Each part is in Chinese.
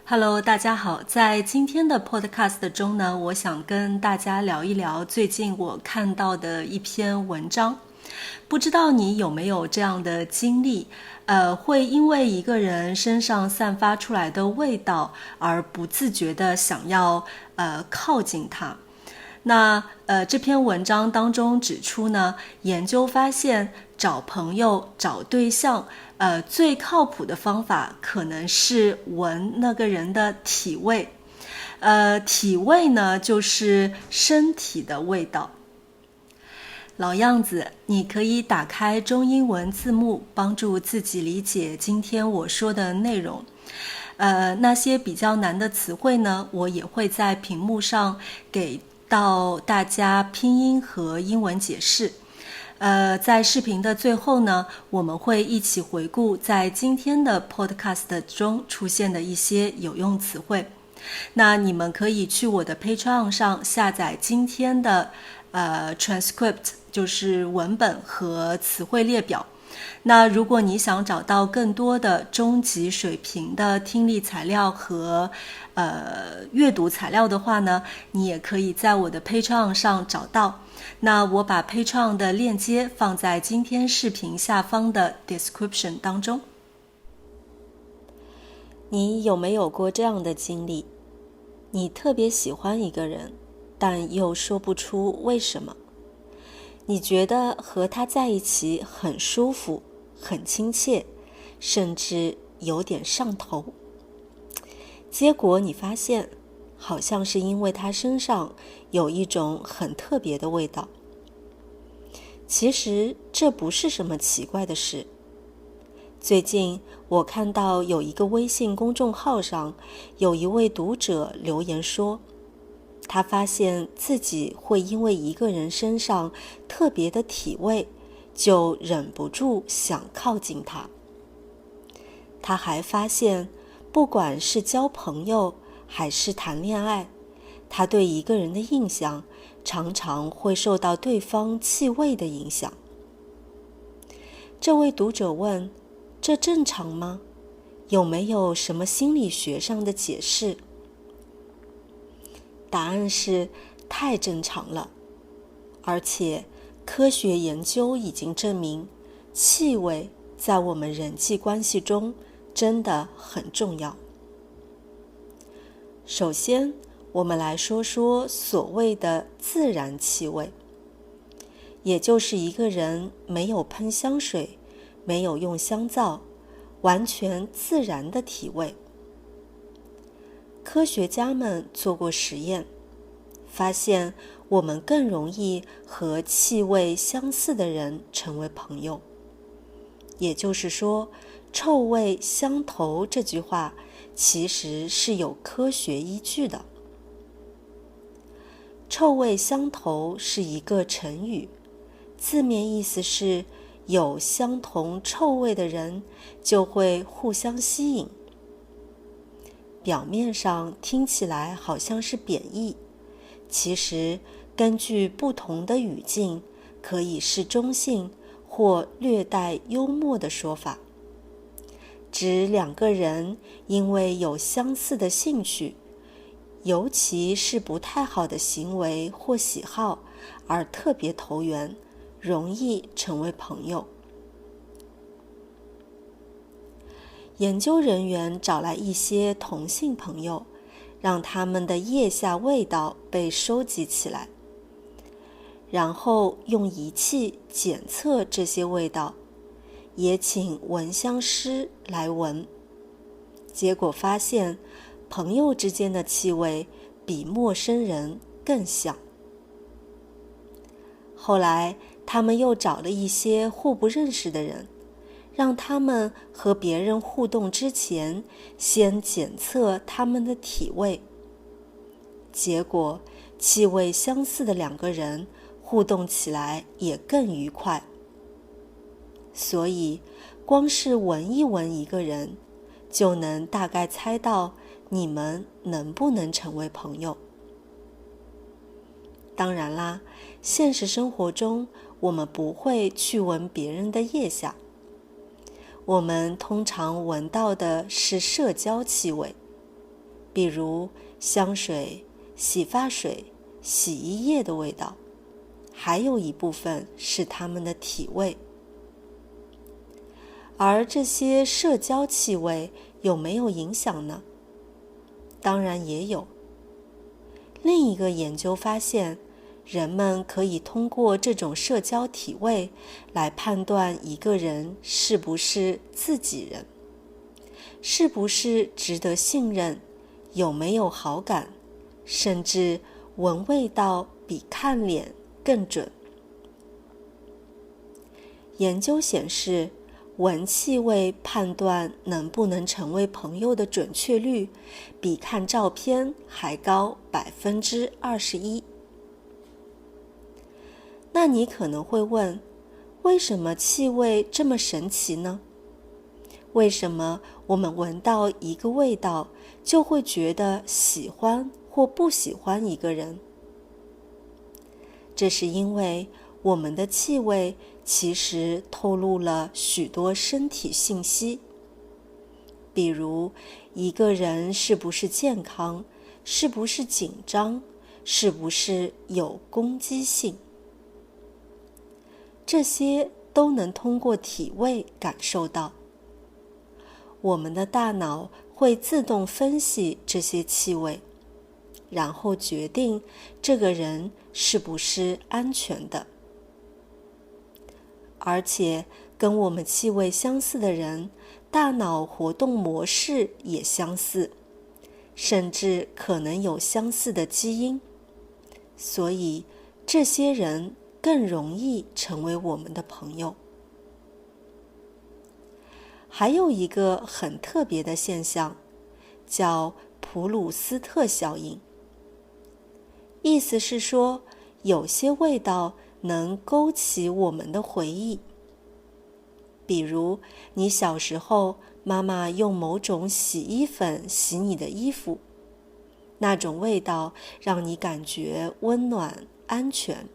Hello，大家好。在今天的 podcast 中呢，我想跟大家聊一聊最近我看到的一篇文章。不知道你有没有这样的经历？会因为一个人身上散发出来的味道而不自觉的想要靠近他。那这篇文章当中指出呢，研究发现找朋友、找对象，最靠谱的方法可能是闻那个人的体味。体味呢，就是身体的味道。老样子，你可以打开中英文字幕，帮助自己理解今天我说的内容。那些比较难的词汇呢，我也会在屏幕上给到大家拼音和英文解释。在视频的最后呢，我们会一起回顾在今天的 podcast 中出现的一些有用词汇。那你们可以去我的 Patreon 上下载今天的transcript， 就是文本和词汇列表。那如果你想找到更多的中级水平的听力材料和阅读材料的话呢，你也可以在我的 Patreon 上找到。那我把 Patreon 的链接放在今天视频下方的 description 当中。你有没有过这样的经历？你特别喜欢一个人，但又说不出为什么。你觉得和他在一起很舒服，很亲切，甚至有点上头。结果你发现，好像是因为他身上有一种很特别的味道。其实这不是什么奇怪的事。最近我看到有一个微信公众号上有一位读者留言说，他发现自己会因为一个人身上特别的体味，就忍不住想靠近他。他还发现，不管是交朋友还是谈恋爱，他对一个人的印象常常会受到对方气味的影响。这位读者问，这正常吗？有没有什么心理学上的解释？答案是太正常了，而且科学研究已经证明，气味在我们人际关系中真的很重要。首先，我们来说说所谓的自然气味，也就是一个人没有喷香水，没有用香皂，完全自然的体味。科学家们做过实验，发现我们更容易和气味相似的人成为朋友。也就是说，臭味相投这句话其实是有科学依据的。臭味相投是一个成语，字面意思是有相同臭味的人就会互相吸引。表面上听起来好像是贬义，其实根据不同的语境，可以是中性或略带幽默的说法，指两个人因为有相似的兴趣，尤其是不太好的行为或喜好，而特别投缘，容易成为朋友。研究人员找来一些同性朋友，让他们的腋下味道被收集起来，然后用仪器检测这些味道，也请闻香师来闻。结果发现，朋友之间的气味比陌生人更像。后来，他们又找了一些互不认识的人，让他们和别人互动之前，先检测他们的体味。结果，气味相似的两个人互动起来也更愉快。所以，光是闻一闻一个人，就能大概猜到你们能不能成为朋友。当然啦，现实生活中，我们不会去闻别人的腋下。我们通常闻到的是社交气味，比如香水、洗发水、洗衣液的味道，还有一部分是它们的体味。而这些社交气味有没有影响呢？当然也有。另一个研究发现，人们可以通过这种社交体味来判断一个人是不是自己人，是不是值得信任，有没有好感，甚至闻味道比看脸更准。研究显示，闻气味判断能不能成为朋友的准确率比看照片还高21%。那你可能会问，为什么气味这么神奇呢？为什么我们闻到一个味道就会觉得喜欢或不喜欢一个人？这是因为我们的气味其实透露了许多身体信息，比如一个人是不是健康，是不是紧张，是不是有攻击性。这些都能通过体味感受到。我们的大脑会自动分析这些气味，然后决定这个人是不是安全的。而且跟我们气味相似的人，大脑活动模式也相似，甚至可能有相似的基因，所以这些人更容易成为我们的朋友。还有一个很特别的现象，叫普鲁斯特效应。意思是说，有些味道能勾起我们的回忆。比如，你小时候妈妈用某种洗衣粉洗你的衣服，那种味道让你感觉温暖、安全。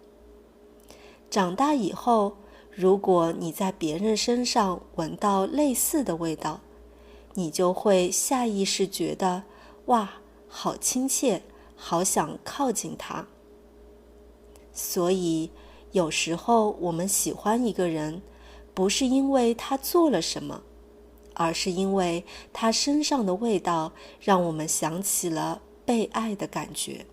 长大以后，如果你在别人身上闻到类似的味道，你就会下意识觉得，哇，好亲切，好想靠近他。所以，有时候我们喜欢一个人，不是因为他做了什么，而是因为他身上的味道让我们想起了被爱的感觉。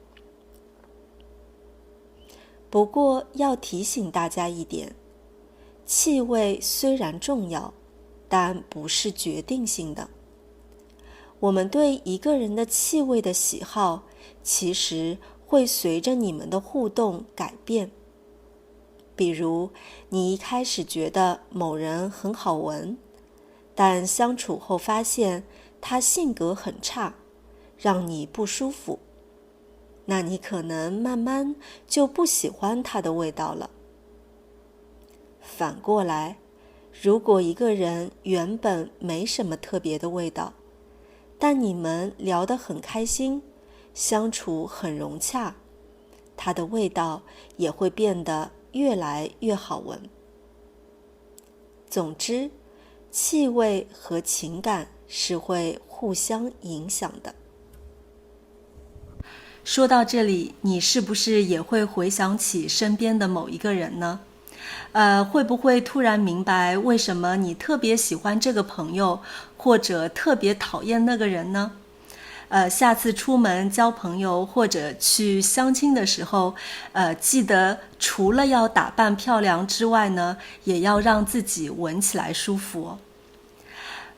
不过要提醒大家一点，气味虽然重要，但不是决定性的。我们对一个人的气味的喜好，其实会随着你们的互动改变。比如，你一开始觉得某人很好闻，但相处后发现他性格很差，让你不舒服，那你可能慢慢就不喜欢他的味道了。反过来，如果一个人原本没什么特别的味道，但你们聊得很开心，相处很融洽，它的味道也会变得越来越好闻。总之，气味和情感是会互相影响的。说到这里，你是不是也会回想起身边的某一个人呢？会不会突然明白为什么你特别喜欢这个朋友，或者特别讨厌那个人呢？下次出门交朋友或者去相亲的时候，记得除了要打扮漂亮之外呢，也要让自己闻起来舒服哦。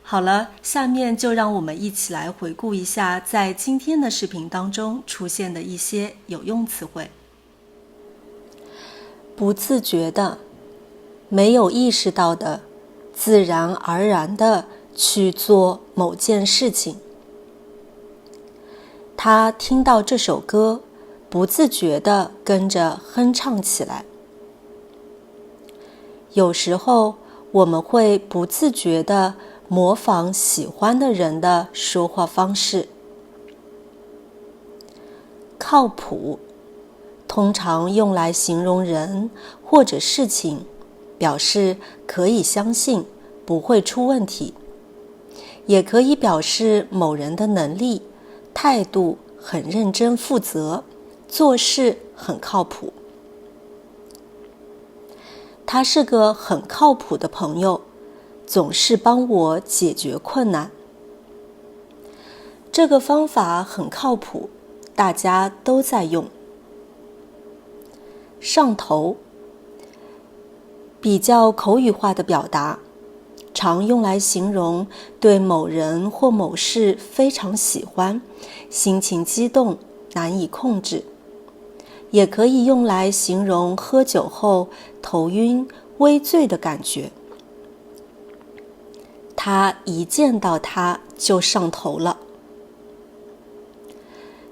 好了，下面就让我们一起来回顾一下在今天的视频当中出现的一些有用词汇。不自觉的，没有意识到的，自然而然的去做某件事情。他听到这首歌，不自觉地跟着哼唱起来。有时候我们会不自觉地模仿喜欢的人的说话方式。靠谱，通常用来形容人或者事情，表示可以相信，不会出问题。也可以表示某人的能力，态度很认真负责，做事很靠谱。他是个很靠谱的朋友，总是帮我解决困难。这个方法很靠谱，大家都在用。上头，比较口语化的表达，常用来形容对某人或某事非常喜欢，心情激动，难以控制。也可以用来形容喝酒后头晕、微醉的感觉。他一见到他就上头了。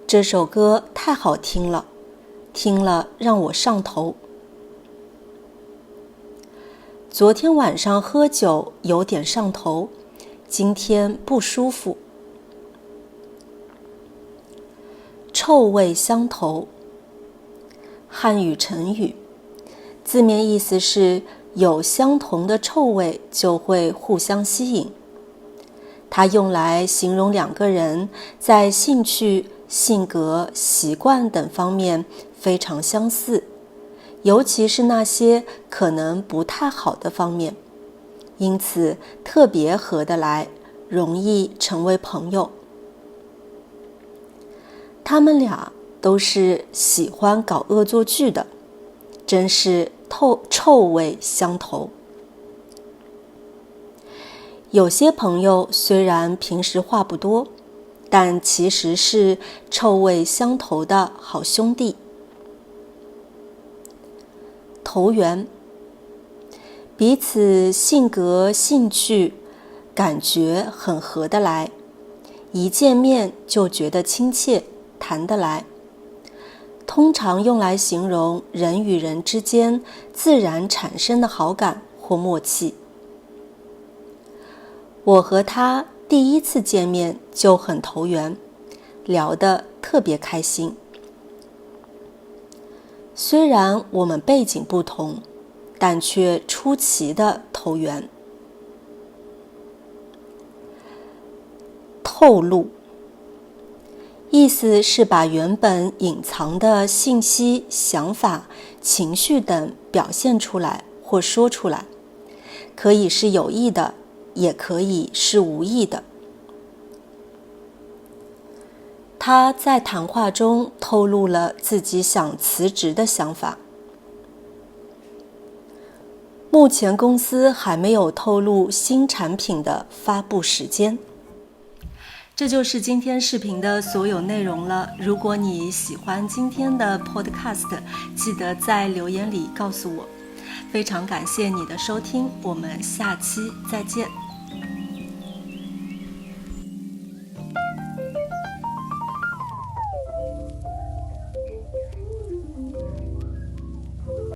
这首歌太好听了，听了让我上头。昨天晚上喝酒有点上头，今天不舒服。臭味相投，汉语成语，字面意思是有相同的臭味就会互相吸引。它用来形容两个人在兴趣、性格、习惯等方面非常相似，尤其是那些可能不太好的方面，因此特别合得来，容易成为朋友。他们俩都是喜欢搞恶作剧的，真是臭味相投。有些朋友虽然平时话不多，但其实是臭味相投的好兄弟。投缘，彼此性格、兴趣、感觉很合得来，一见面就觉得亲切，谈得来。通常用来形容人与人之间自然产生的好感或默契。我和他第一次见面就很投缘，聊得特别开心。虽然我们背景不同，但却出奇的投缘。透露，意思是把原本隐藏的信息、想法、情绪等表现出来或说出来，可以是有意的，也可以是无意的。他在谈话中透露了自己想辞职的想法。目前公司还没有透露新产品的发布时间。这就是今天视频的所有内容了。如果你喜欢今天的 podcast， 记得在留言里告诉我。非常感谢你的收听，我们下期再见。